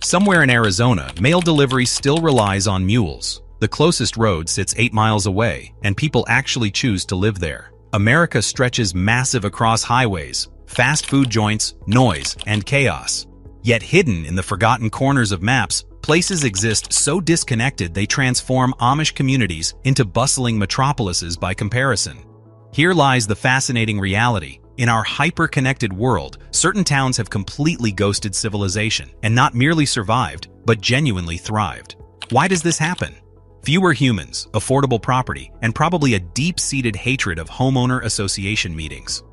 Somewhere in Arizona, mail delivery still relies on mules. The closest road sits 8 miles away, and people actually choose to live there. America stretches massive across highways, fast food joints, noise, and chaos. Yet hidden in the forgotten corners of maps, places exist so disconnected they transform Amish communities into bustling metropolises by comparison. Here lies the fascinating reality. In our hyper-connected world, certain towns have completely ghosted civilization and not merely survived, but genuinely thrived. Why does this happen? Fewer humans, affordable property, and probably a deep-seated hatred of homeowner association meetings.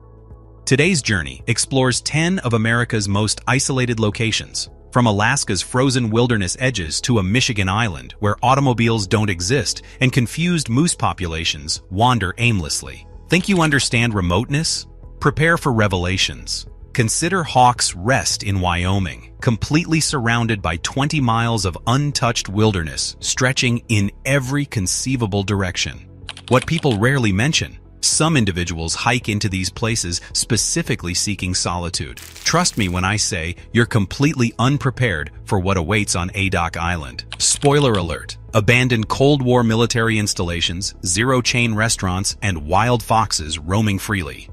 Today's journey explores 10 of America's most isolated locations, from Alaska's frozen wilderness edges to a Michigan island where automobiles don't exist and confused moose populations wander aimlessly. Think you understand remoteness? Prepare for revelations. Consider Hawk's Rest in Wyoming, completely surrounded by 20 miles of untouched wilderness stretching in every conceivable direction. What people rarely mention, some individuals hike into these places specifically seeking solitude. Trust me when I say you're completely unprepared for what awaits on Adak Island. Spoiler alert: abandoned Cold War military installations, zero-chain restaurants, and wild foxes roaming freely.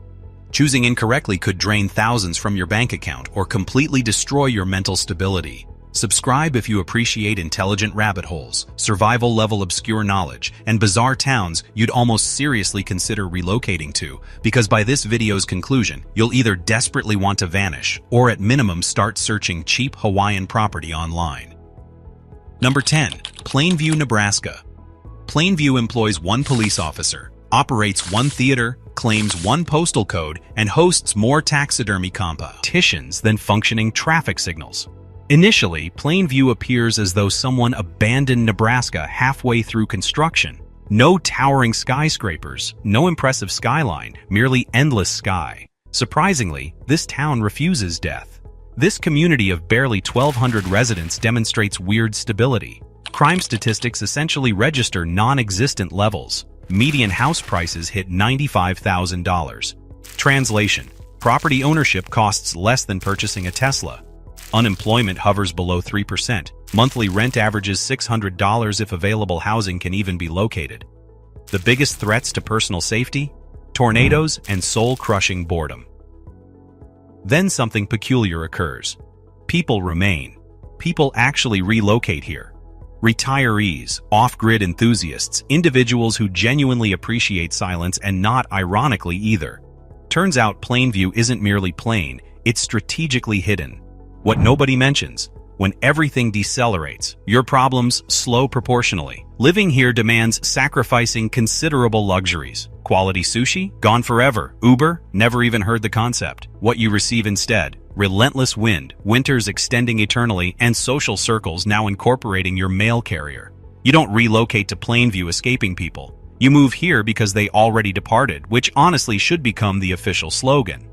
Choosing incorrectly could drain thousands from your bank account or completely destroy your mental stability. Subscribe if you appreciate intelligent rabbit holes, survival-level obscure knowledge, and bizarre towns you'd almost seriously consider relocating to, because by this video's conclusion, you'll either desperately want to vanish or at minimum start searching cheap Hawaiian property online. Number 10. Plainview, Nebraska. Plainview employs one police officer, operates one theater, claims one postal code, and hosts more taxidermy competitions than functioning traffic signals. Initially, Plainview appears as though someone abandoned Nebraska halfway through construction. No towering skyscrapers, no impressive skyline, merely endless sky. Surprisingly, this town refuses death. This community of barely 1,200 residents demonstrates weird stability. Crime statistics essentially register non-existent levels. Median house prices hit $95,000. Translation: property ownership costs less than purchasing a Tesla. Unemployment hovers below 3%. Monthly rent averages $600 if available housing can even be located. The biggest threats to personal safety? Tornadoes and soul-crushing boredom. Then something peculiar occurs. People remain. People actually relocate here. Retirees, off-grid enthusiasts, individuals who genuinely appreciate silence and not ironically either. Turns out Plainview isn't merely plain, it's strategically hidden. What nobody mentions: when everything decelerates, your problems slow proportionally. Living here demands sacrificing considerable luxuries. Quality sushi? Gone forever. Uber? Never even heard the concept. What you receive instead: relentless wind, winters extending eternally, and social circles now incorporating your mail carrier. You don't relocate to Plainview escaping people. You move here because they already departed, which honestly should become the official slogan.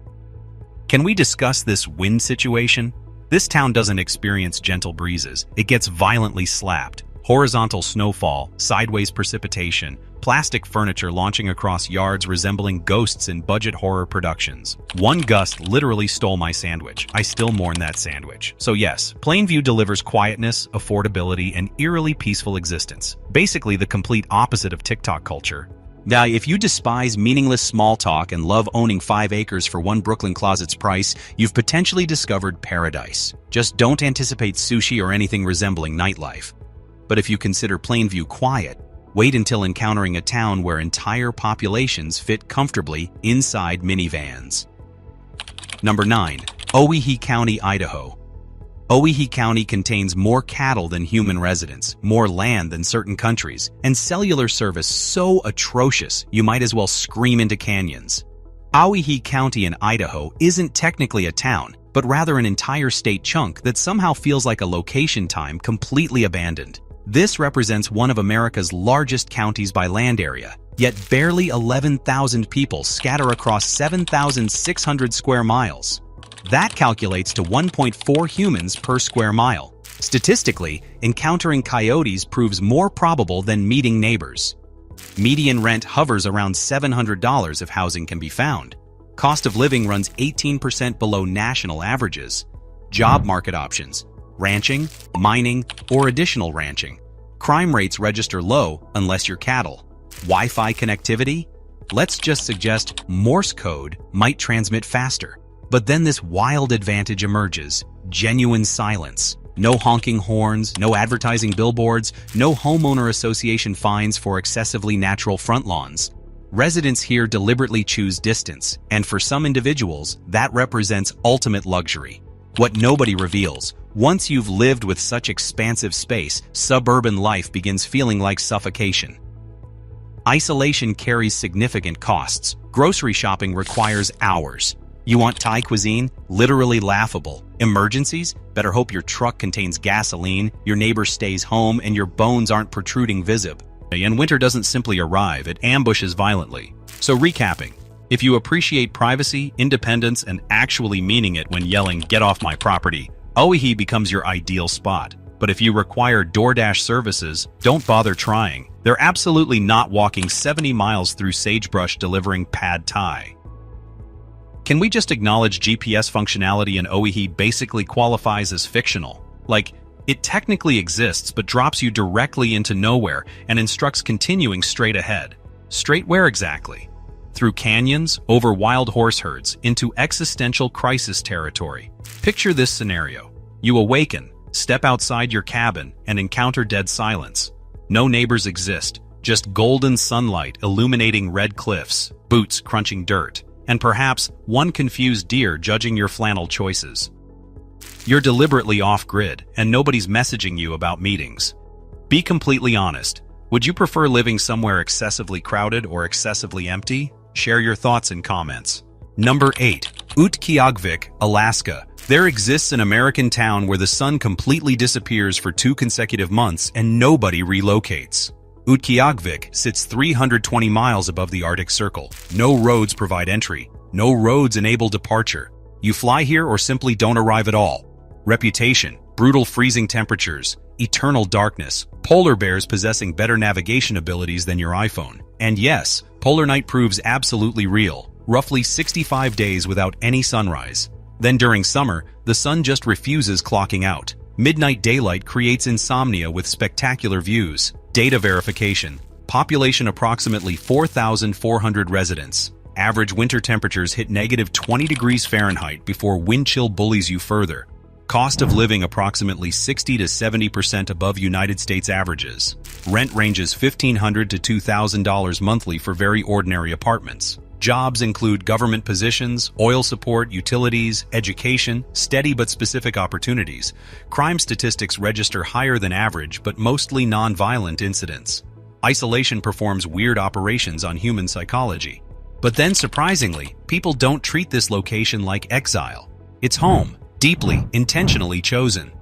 Can we discuss this wind situation? This town doesn't experience gentle breezes. It gets violently slapped. Horizontal snowfall, sideways precipitation, plastic furniture launching across yards resembling ghosts in budget horror productions. One gust literally stole my sandwich. I still mourn that sandwich. So yes, Plainview delivers quietness, affordability, and eerily peaceful existence. Basically the complete opposite of TikTok culture. Now, if you despise meaningless small talk and love owning 5 acres for one Brooklyn closet's price, you've potentially discovered paradise. Just don't anticipate sushi or anything resembling nightlife. But if you consider Plainview quiet, wait until encountering a town where entire populations fit comfortably inside minivans. Number 9. Owyhee County, Idaho. Owyhee County contains more cattle than human residents, more land than certain countries, and cellular service so atrocious you might as well scream into canyons. Owyhee County in Idaho isn't technically a town, but rather an entire state chunk that somehow feels like a location time completely abandoned. This represents one of America's largest counties by land area, yet barely 11,000 people scatter across 7,600 square miles. That calculates to 1.4 humans per square mile. Statistically, encountering coyotes proves more probable than meeting neighbors. Median rent hovers around $700 if housing can be found. Cost of living runs 18% below national averages. Job market options. ranching, mining, or additional ranching. Crime rates register low unless you're cattle. Wi-Fi connectivity? Let's just suggest Morse code might transmit faster. But then this wild advantage emerges: genuine silence. No honking horns, no advertising billboards, no homeowner association fines for excessively natural front lawns. Residents here deliberately choose distance, and for some individuals, that represents ultimate luxury. What nobody reveals: once you've lived with such expansive space, suburban life begins feeling like suffocation. Isolation carries significant costs. Grocery shopping requires hours. You want Thai cuisine? Literally laughable. Emergencies? Better hope your truck contains gasoline, your neighbor stays home, and your bones aren't protruding visibly. And winter doesn't simply arrive, it ambushes violently. So recapping, if you appreciate privacy, independence, and actually meaning it when yelling, "Get off my property," Owyhee becomes your ideal spot. But if you require DoorDash services, don't bother trying. They're absolutely not walking 70 miles through sagebrush delivering pad thai. Can we just acknowledge GPS functionality in Owyhee basically qualifies as fictional? Like, it technically exists but drops you directly into nowhere and instructs continuing straight ahead. Straight where exactly? Through canyons, over wild horse herds, into existential crisis territory. Picture this scenario. You awaken, step outside your cabin, and encounter dead silence. No neighbors exist, just golden sunlight illuminating red cliffs, boots crunching dirt, and perhaps one confused deer judging your flannel choices. You're deliberately off-grid, and nobody's messaging you about meetings. Be completely honest. Would you prefer living somewhere excessively crowded or excessively empty? Share your thoughts in comments. Number 8. Utqiaġvik, Alaska. There exists an American town where the sun completely disappears for 2 consecutive months and nobody relocates. Utqiaġvik sits 320 miles above the Arctic Circle. No roads provide entry. No roads enable departure. You fly here or simply don't arrive at all. Reputation: brutal freezing temperatures, eternal darkness, polar bears possessing better navigation abilities than your iPhone. And yes, polar night proves absolutely real. Roughly 65 days without any sunrise. Then during summer, the sun just refuses clocking out. Midnight daylight creates insomnia with spectacular views. Data verification. Population approximately 4,400 residents. Average winter temperatures hit -20 degrees Fahrenheit before wind chill bullies you further. Cost of living approximately 60 to 70% above United States averages. Rent ranges $1,500 to $2,000 monthly for very ordinary apartments. Jobs include government positions, oil support, utilities, education, steady but specific opportunities. Crime statistics register higher than average but mostly non-violent incidents. Isolation performs weird operations on human psychology. But then surprisingly, people don't treat this location like exile. It's home, deeply, intentionally chosen.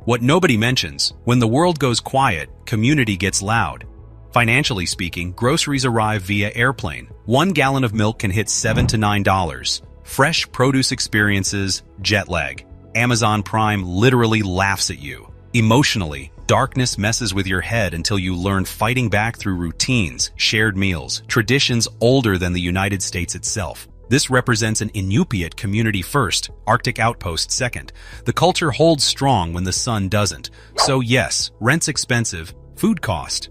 What nobody mentions: when the world goes quiet, community gets loud. Financially speaking, groceries arrive via airplane. 1 gallon of milk can hit $7 to $9. Fresh produce experiences, jet lag. Amazon Prime literally laughs at you. Emotionally, darkness messes with your head until you learn fighting back through routines, shared meals, traditions older than the United States itself. This represents an Inupiat community first, Arctic outpost second. The culture holds strong when the sun doesn't. So yes, rent's expensive, food cost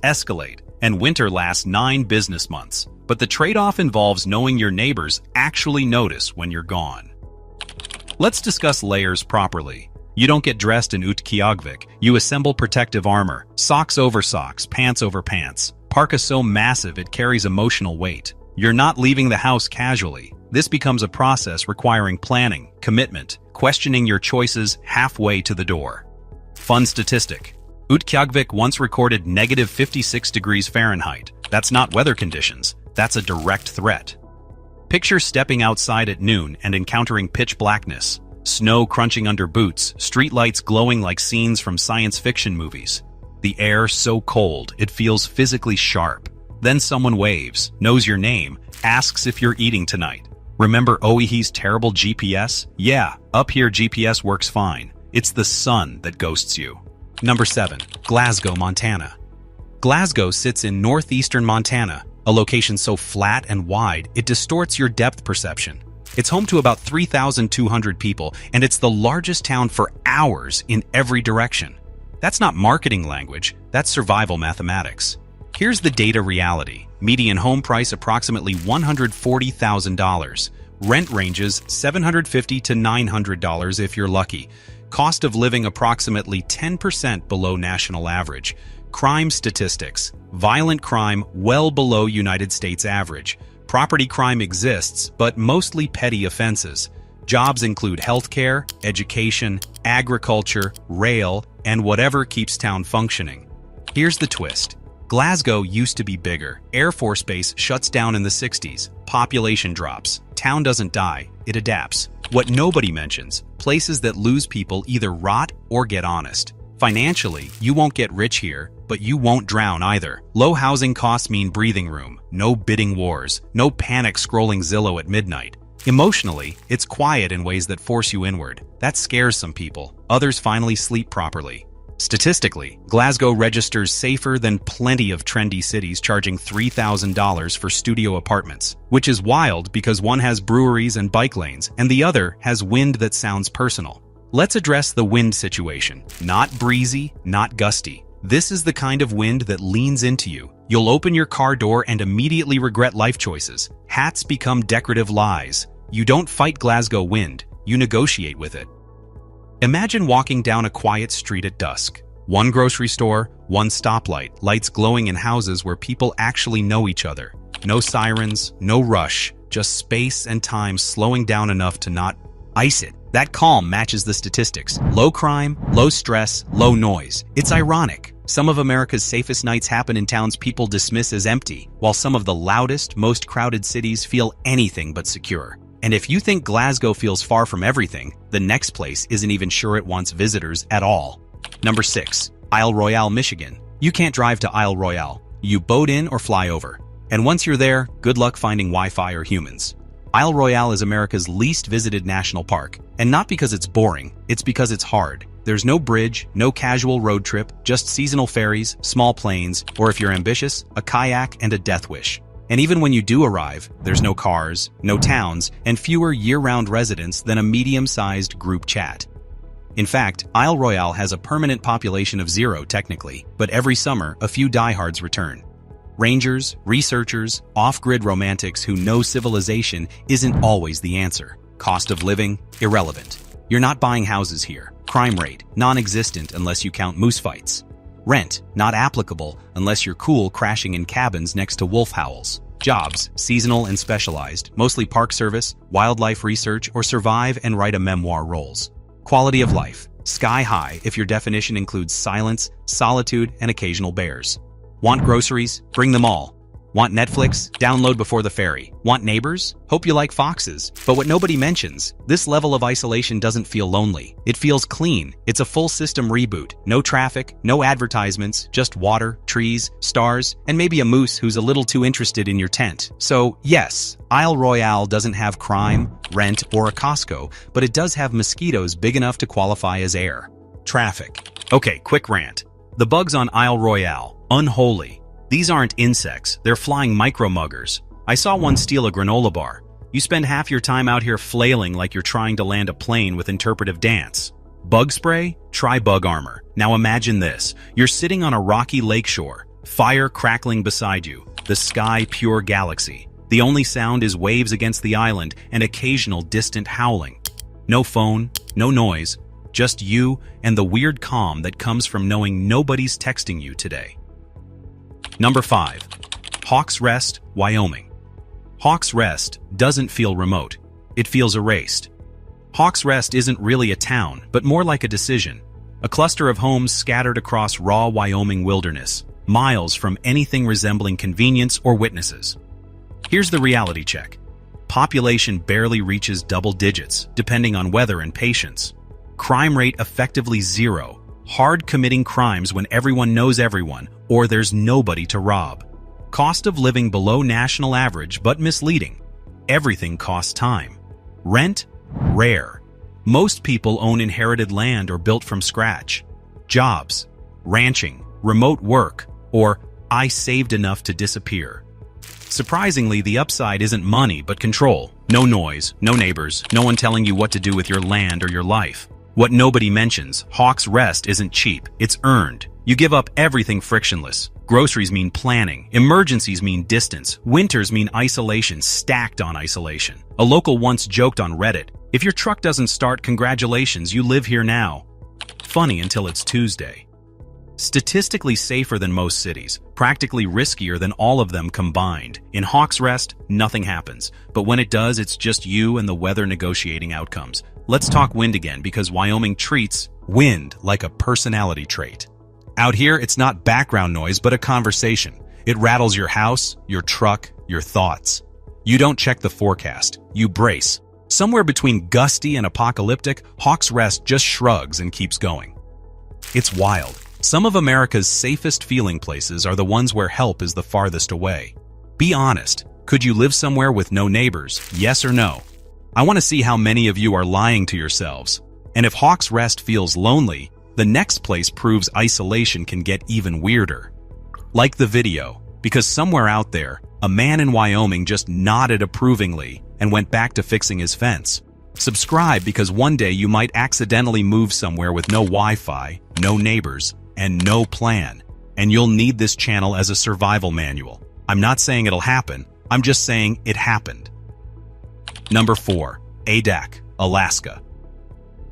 escalate, and winter lasts 9 business months. But the trade-off involves knowing your neighbors actually notice when you're gone. Let's discuss layers properly. You don't get dressed in Utqiaġvik. You assemble protective armor, socks over socks, pants over pants. Parka so massive it carries emotional weight. You're not leaving the house casually. This becomes a process requiring planning, commitment, questioning your choices halfway to the door. Fun statistic. Utqiaġvik once recorded -56 degrees Fahrenheit. That's not weather conditions. That's a direct threat. Picture stepping outside at noon and encountering pitch blackness. Snow crunching under boots, streetlights glowing like scenes from science fiction movies. The air so cold, it feels physically sharp. Then someone waves, knows your name, asks if you're eating tonight. Remember Owyhee's terrible GPS? Yeah, up here GPS works fine. It's the sun that ghosts you. Number 7. Glasgow, Montana. Glasgow sits in northeastern Montana, a location so flat and wide it distorts your depth perception. It's home to about 3,200 people, and it's the largest town for hours in every direction. That's not marketing language, that's survival mathematics. Here's the data reality. Median home price approximately $140,000. Rent ranges $750 to $900 if you're lucky. Cost of living approximately 10% below national average. Crime statistics. Violent crime well below United States average. Property crime exists, but mostly petty offenses. Jobs include healthcare, education, agriculture, rail, and whatever keeps town functioning. Here's the twist. Glasgow used to be bigger. Air Force Base shuts down in the 60s. Population drops. Town doesn't die, it adapts. What nobody mentions, places that lose people either rot or get honest. Financially, you won't get rich here, but you won't drown either. Low housing costs mean breathing room, no bidding wars, no panic scrolling Zillow at midnight. Emotionally, it's quiet in ways that force you inward. That scares some people. Others finally sleep properly. Statistically, Glasgow registers safer than plenty of trendy cities charging $3,000 for studio apartments, which is wild because one has breweries and bike lanes, and the other has wind that sounds personal. Let's address the wind situation. Not breezy, not gusty. This is the kind of wind that leans into you. You'll open your car door and immediately regret life choices. Hats become decorative lies. You don't fight Glasgow wind, you negotiate with it. Imagine walking down a quiet street at dusk. One grocery store, one stoplight, lights glowing in houses where people actually know each other. No sirens, no rush, just space and time slowing down enough to not ice it. That calm matches the statistics. Low crime, low stress, low noise. It's ironic. Some of America's safest nights happen in towns people dismiss as empty, while some of the loudest, most crowded cities feel anything but secure. And if you think Glasgow feels far from everything, the next place isn't even sure it wants visitors at all. Number 6. Isle Royale, Michigan. You can't drive to Isle Royale. You boat in or fly over. And once you're there, good luck finding Wi-Fi or humans. Isle Royale is America's least visited national park. And not because it's boring, it's because it's hard. There's no bridge, no casual road trip, just seasonal ferries, small planes, or if you're ambitious, a kayak and a death wish. And even when you do arrive, there's no cars, no towns, and fewer year-round residents than a medium-sized group chat. In fact, Isle Royale has a permanent population of 0 technically, but every summer a few diehards return. Rangers, researchers, off-grid romantics who know civilization isn't always the answer. Cost of living, irrelevant. You're not buying houses here. Crime rate, non-existent unless you count moose fights. Rent, not applicable unless you're cool crashing in cabins next to wolf howls. Jobs, seasonal and specialized, mostly park service, wildlife research, or survive and write a memoir roles. Quality of life, sky high if your definition includes silence, solitude, and occasional bears. Want groceries? Bring them all. Want Netflix? Download before the ferry. Want neighbors? Hope you like foxes. But what nobody mentions, this level of isolation doesn't feel lonely. It feels clean. It's a full system reboot. No traffic, no advertisements, just water, trees, stars, and maybe a moose who's a little too interested in your tent. So yes, Isle Royale doesn't have crime, rent, or a Costco, but it does have mosquitoes big enough to qualify as air. Traffic. Okay, quick rant. The bugs on Isle Royale, unholy. These aren't insects, they're flying micro-muggers. I saw one steal a granola bar. You spend half your time out here flailing like you're trying to land a plane with interpretive dance. Bug spray? Try bug armor. Now imagine this. You're sitting on a rocky lakeshore, fire crackling beside you, the sky pure galaxy. The only sound is waves against the island and occasional distant howling. No phone, no noise, just you and the weird calm that comes from knowing nobody's texting you today. Number 5. Hawks Rest, Wyoming. Hawks Rest doesn't feel remote. It feels erased. Hawks Rest isn't really a town, but more like a decision. A cluster of homes scattered across raw Wyoming wilderness, miles from anything resembling convenience or witnesses. Here's the reality check. Population barely reaches double digits, depending on weather and patience. Crime rate effectively 0. Hard committing crimes when everyone knows everyone, or there's nobody to rob. Cost of living below national average, but misleading. Everything costs time. Rent? Rare. Most people own inherited land or built from scratch. Jobs? Ranching, remote work, or I saved enough to disappear. Surprisingly, the upside isn't money but control. No noise, no neighbors, no one telling you what to do with your land or your life. What nobody mentions, Hawks Rest isn't cheap, it's earned. You give up everything frictionless. Groceries mean planning, emergencies mean distance, winters mean isolation stacked on isolation. A local once joked on Reddit, "If your truck doesn't start, congratulations, you live here now." Funny until it's Tuesday. Statistically safer than most cities, practically riskier than all of them combined. In Hawks Rest, nothing happens. But when it does, it's just you and the weather negotiating outcomes. Let's talk wind again, because Wyoming treats wind like a personality trait. Out here, it's not background noise, but a conversation. It rattles your house, your truck, your thoughts. You don't check the forecast. You brace. Somewhere between gusty and apocalyptic, Hawks Rest just shrugs and keeps going. It's wild. Some of America's safest feeling places are the ones where help is the farthest away. Be honest. Could you live somewhere with no neighbors? Yes or no? I want to see how many of you are lying to yourselves. And if Hawks Rest feels lonely, the next place proves isolation can get even weirder. Like the video, because somewhere out there, a man in Wyoming just nodded approvingly and went back to fixing his fence. Subscribe, because one day you might accidentally move somewhere with no Wi-Fi, no neighbors, and no plan. And you'll need this channel as a survival manual. I'm not saying it'll happen, I'm just saying it happened. Number 4. Adak, Alaska.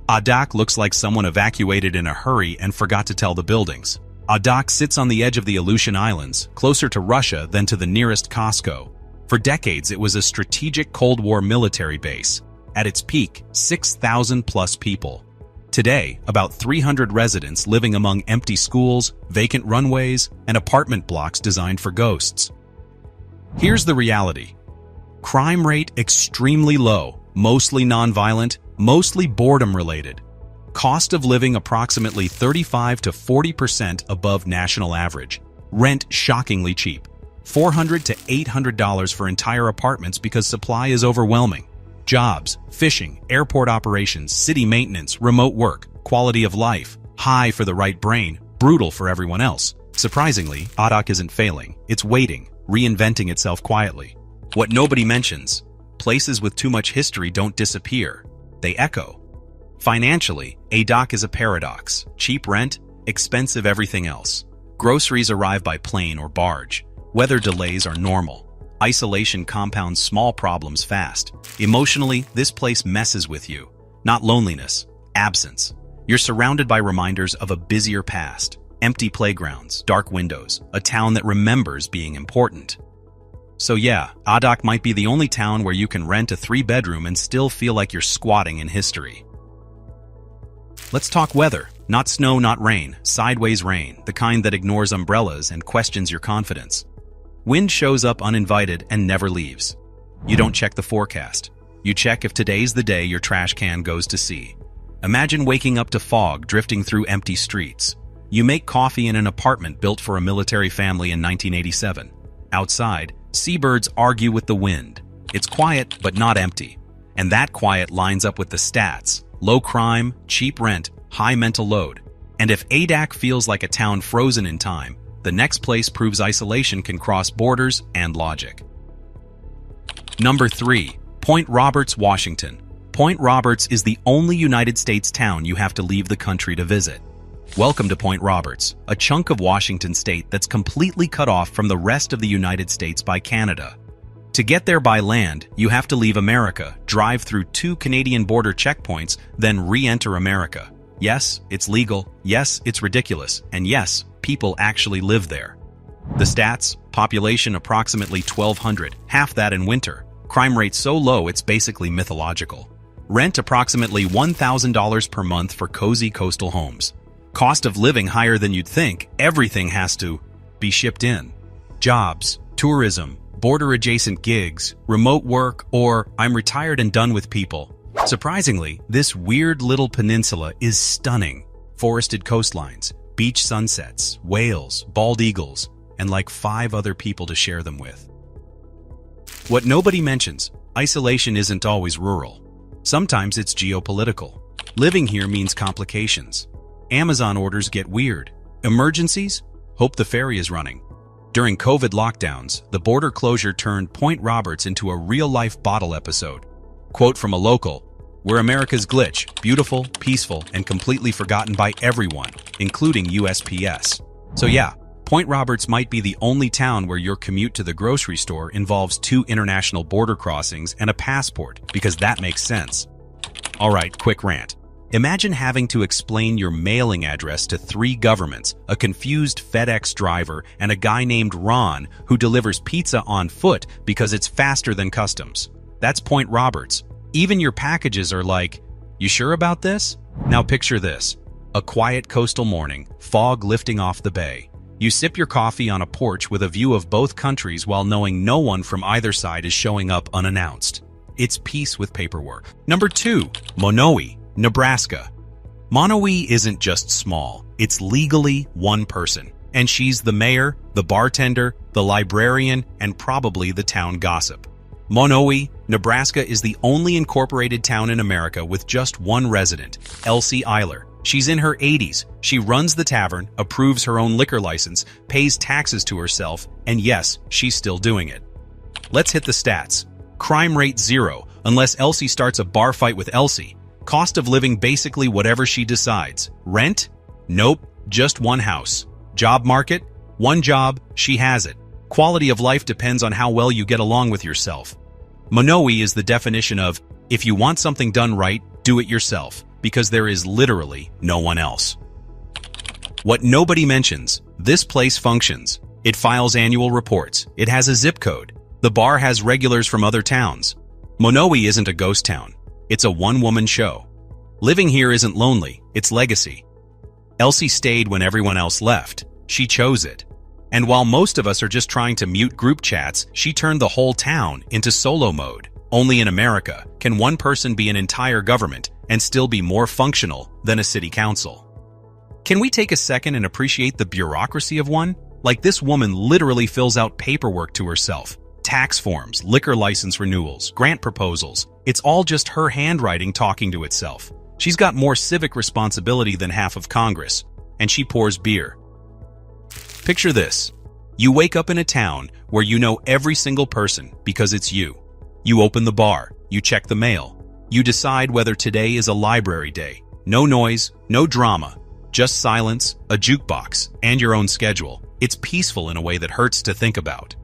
Adak looks like someone evacuated in a hurry and forgot to tell the buildings. Adak sits on the edge of the Aleutian Islands, closer to Russia than to the nearest Costco. For decades, it was a strategic Cold War military base. At its peak, 6,000 plus people. Today, about 300 residents living among empty schools, vacant runways, and apartment blocks designed for ghosts. Here's the reality. Crime rate extremely low, mostly nonviolent, mostly boredom-related. Cost of living approximately 35 to 40% above national average. Rent shockingly cheap. $400 to $800 for entire apartments because supply is overwhelming. Jobs, fishing, airport operations, city maintenance, remote work, quality of life, high for the right brain, brutal for everyone else. Surprisingly, Adak isn't failing. It's waiting, reinventing itself quietly. What nobody mentions, places with too much history don't disappear. They echo. Financially, Adak is a paradox. Cheap rent, expensive everything else. Groceries arrive by plane or barge. Weather delays are normal. Isolation compounds small problems fast. Emotionally, this place messes with you. Not loneliness, absence. You're surrounded by reminders of a busier past. Empty playgrounds, dark windows, a town that remembers being important. So yeah, Adak might be the only town where you can rent a 3-bedroom and still feel like you're squatting in history. Let's talk weather. Not snow, not rain. Sideways rain, the kind that ignores umbrellas and questions your confidence. Wind shows up uninvited and never leaves. You don't check the forecast. You check if today's the day your trash can goes to sea. Imagine waking up to fog drifting through empty streets. You make coffee in an apartment built for a military family in 1987. Outside, seabirds argue with the wind. It's quiet, but not empty. And that quiet lines up with the stats. Low crime, cheap rent, high mental load. And if Adak feels like a town frozen in time, the next place proves isolation can cross borders and logic. Number 3. Point Roberts, Washington. Point Roberts is the only United States town you have to leave the country to visit. Welcome to Point Roberts, a chunk of Washington state that's completely cut off from the rest of the United States by Canada. To get there by land, you have to leave America, drive through 2 Canadian border checkpoints, then re-enter America. Yes, it's legal. Yes, it's ridiculous. And yes, people actually live there. The stats: population approximately 1,200, half that in winter. Crime rate so low it's basically mythological. Rent approximately $1,000 per month for cozy coastal homes. Cost of living higher than you'd think. Everything has to be shipped in. Jobs, tourism, border-adjacent gigs, remote work, or I'm retired and done with people. Surprisingly, this weird little peninsula is stunning. Forested coastlines, beach sunsets, whales, bald eagles, and like 5 other people to share them with. What nobody mentions, isolation isn't always rural. Sometimes it's geopolitical. Living here means complications. Amazon orders get weird. Emergencies? Hope the ferry is running. During COVID lockdowns, the border closure turned Point Roberts into a real-life bottle episode. Quote from a local, "We're America's glitch, beautiful, peaceful, and completely forgotten by everyone, including USPS." So yeah, Point Roberts might be the only town where your commute to the grocery store involves 2 international border crossings and a passport, because that makes sense. Alright, quick rant. Imagine having to explain your mailing address to 3 governments, a confused FedEx driver, and a guy named Ron who delivers pizza on foot because it's faster than customs. That's Point Roberts. Even your packages are like, "You sure about this?" Now picture this. A quiet coastal morning, fog lifting off the bay. You sip your coffee on a porch with a view of both countries while knowing no one from either side is showing up unannounced. It's peace with paperwork. Number 2, Monowi, Nebraska. Monowi isn't just small, it's legally one person. And she's the mayor, the bartender, the librarian, and probably the town gossip. Monowi, Nebraska is the only incorporated town in America with just one resident, Elsie Eiler. She's in her 80s. She runs the tavern, approves her own liquor license, pays taxes to herself, and yes, she's still doing it. Let's hit the stats. Crime rate 0, unless Elsie starts a bar fight with Elsie. Cost of living basically whatever she decides. Rent? Nope, just one house. Job market? One job, she has it. Quality of life depends on how well you get along with yourself. Monowi is the definition of, if you want something done right, do it yourself, because there is literally no one else. What nobody mentions, this place functions. It files annual reports. It has a zip code. The bar has regulars from other towns. Monowi isn't a ghost town. It's a one-woman show. Living here isn't lonely, it's legacy. Elsie stayed when everyone else left. She chose it. And while most of us are just trying to mute group chats, she turned the whole town into solo mode. Only in America can one person be an entire government and still be more functional than a city council. Can we take a second and appreciate the bureaucracy of one? Like, this woman literally fills out paperwork to herself. Tax forms, liquor license renewals, grant proposals. It's all just her handwriting talking to itself. She's got more civic responsibility than half of Congress, and she pours beer. Picture this. You wake up in a town where you know every single person because it's you. You open the bar, you check the mail, you decide whether today is a library day. No noise, no drama, just silence, a jukebox, and your own schedule. It's peaceful in a way that hurts to think about.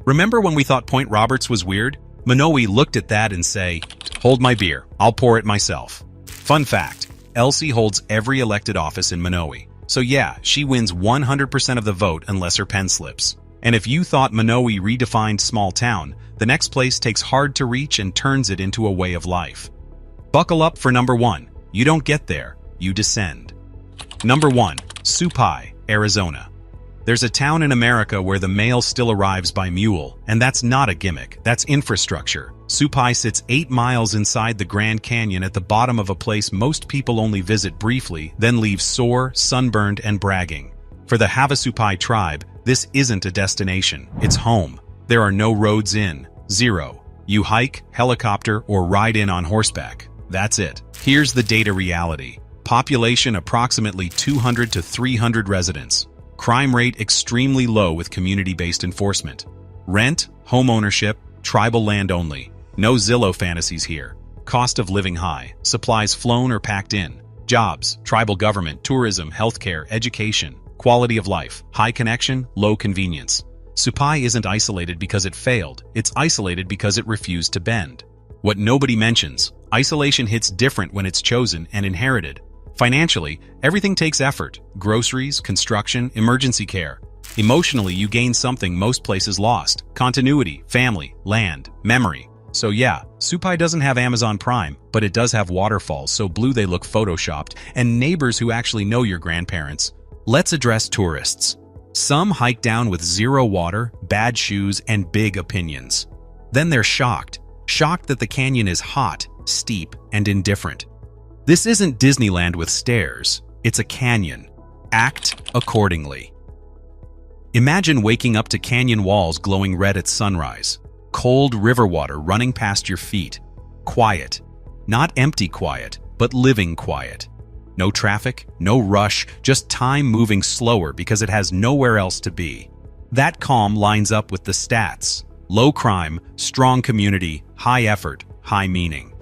Remember when we thought Point Roberts was weird? Monowi looked at that and say, "Hold my beer, I'll pour it myself." Fun fact, Elsie holds every elected office in Monowi. So yeah, she wins 100% of the vote unless her pen slips. And if you thought Monowi redefined small town, the next place takes hard to reach and turns it into a way of life. Buckle up for number 1. You don't get there, you descend. Number 1. Supai, Arizona. There's a town in America where the mail still arrives by mule, and that's not a gimmick, that's infrastructure. Supai sits 8 miles inside the Grand Canyon at the bottom of a place most people only visit briefly, then leave sore, sunburned, and bragging. For the Havasupai tribe, this isn't a destination, it's home. There are no roads in. 0. You hike, helicopter, or ride in on horseback. That's it. Here's the data reality. Population approximately 200 to 300 residents. Crime rate extremely low with community-based enforcement. Rent, home ownership, tribal land only. No Zillow fantasies here. Cost of living high. Supplies flown or packed in. Jobs, tribal government, tourism, healthcare, education. Quality of life. High connection, low convenience. Supai isn't isolated because it failed. It's isolated because it refused to bend. What nobody mentions, isolation hits different when it's chosen and inherited. Financially, everything takes effort. Groceries, construction, emergency care. Emotionally, you gain something most places lost. Continuity, family, land, memory. So yeah, Supai doesn't have Amazon Prime, but it does have waterfalls so blue they look photoshopped, and neighbors who actually know your grandparents. Let's address tourists. Some hike down with 0 water, bad shoes, and big opinions. Then they're shocked that the canyon is hot, steep, and indifferent. This isn't Disneyland with stairs, it's a canyon. Act accordingly. Imagine waking up to canyon walls glowing red at sunrise. Cold river water running past your feet. Quiet. Not empty quiet, but living quiet. No traffic, no rush, just time moving slower because it has nowhere else to be. That calm lines up with the stats. Low crime, strong community, high effort, high meaning.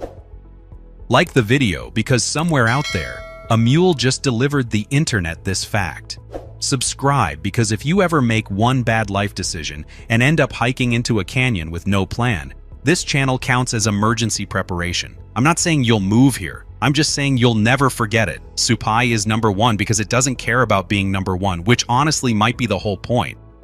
Like the video because somewhere out there, a mule just delivered the internet this fact. Subscribe because if you ever make one bad life decision and end up hiking into a canyon with no plan, this channel counts as emergency preparation. I'm not saying you'll move here. I'm just saying you'll never forget it. Supai is number one because it doesn't care about being number one, which honestly might be the whole point.